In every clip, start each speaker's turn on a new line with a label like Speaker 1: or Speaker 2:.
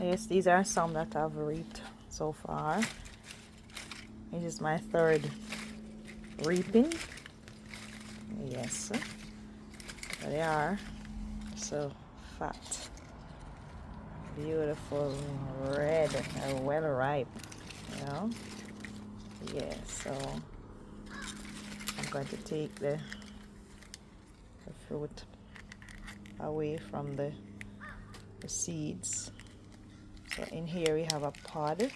Speaker 1: Yes, these are some that I've reaped so far. This is my third reaping. Yes, they are so fat, beautiful, red, and well ripe, you know. Yeah, so I'm going to take the fruit away from the seeds. So in here we have a pod,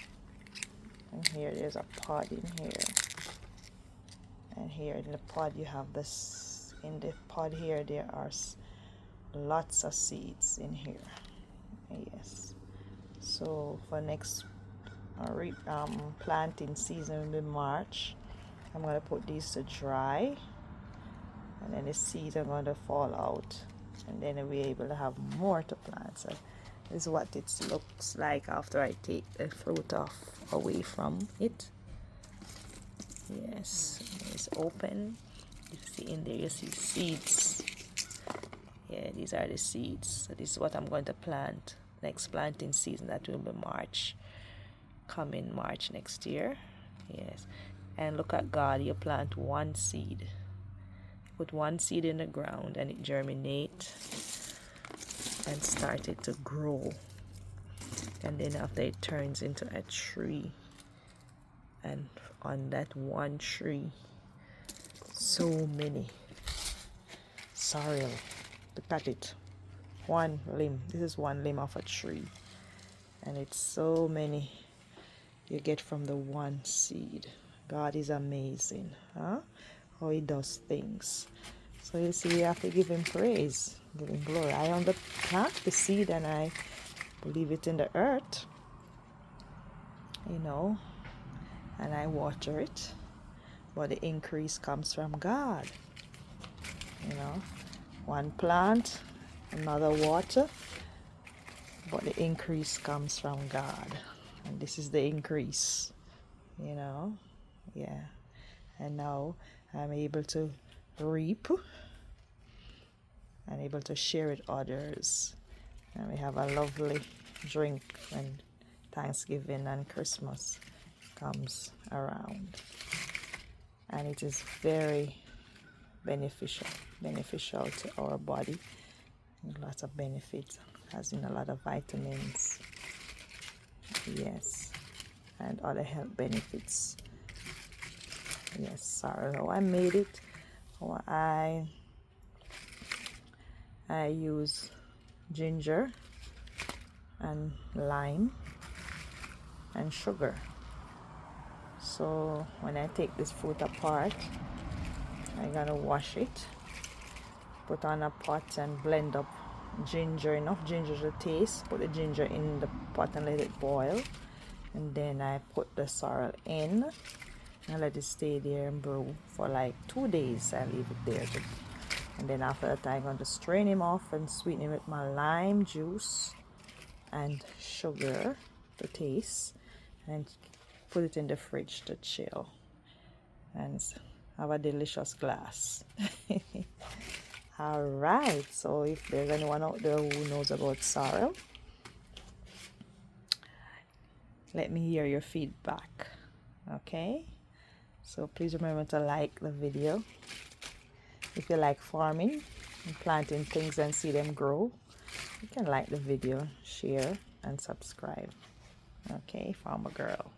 Speaker 1: and here there's a pod in here, and here in the pod you have this. In the pod here there are lots of seeds in here. Yes, so for next planting season will be March. I'm going to put these to dry, and then the seeds are going to fall out, and then we'll be able to have more to plant. So this is what it looks like after I take the fruit off away from it. Yes, it's open. You see in there, you see seeds. Yeah, these are the seeds. So this is what I'm going to plant next planting season. That will be March, coming March next year. Yes, and look at God. You plant one seed, put one seed in the ground, and it germinates and started to grow, and then after it turns into a tree, and on that one tree so many sorrel. Look at it, one limb. This is one limb of a tree, and it's so many you get from the one seed. God is amazing, huh? How he does things. So you see, we have to give him praise, give him glory. I only plant the seed and I leave it in the earth, you know, and I water it, but the increase comes from God, you know. One plant, another water, but the increase comes from God, and this is the increase, you know. Yeah, and now I'm able to reap and able to share with others, and we have a lovely drink when Thanksgiving and Christmas comes around, and it is very beneficial to our body. Lots of benefits, has in a lot of vitamins, yes, and other health benefits. Yes, sorry how I made it. How I use ginger and lime and sugar. So when I take this fruit apart, I'm gonna wash it, put on a pot and blend up ginger, enough ginger to taste. Put the ginger in the pot and let it boil, and then I put the sorrel in and let it stay there and brew for like 2 days. I leave it there and then after that I'm going to strain him off and sweeten him with my lime juice and sugar to taste, and put it in the fridge to chill and have a delicious glass. All right, so if there's anyone out there who knows about sorrel, let me hear your feedback. Okay, so please remember to like the video. If you like farming and planting things and see them grow, you can like the video, share, and subscribe. Okay, farmer girl.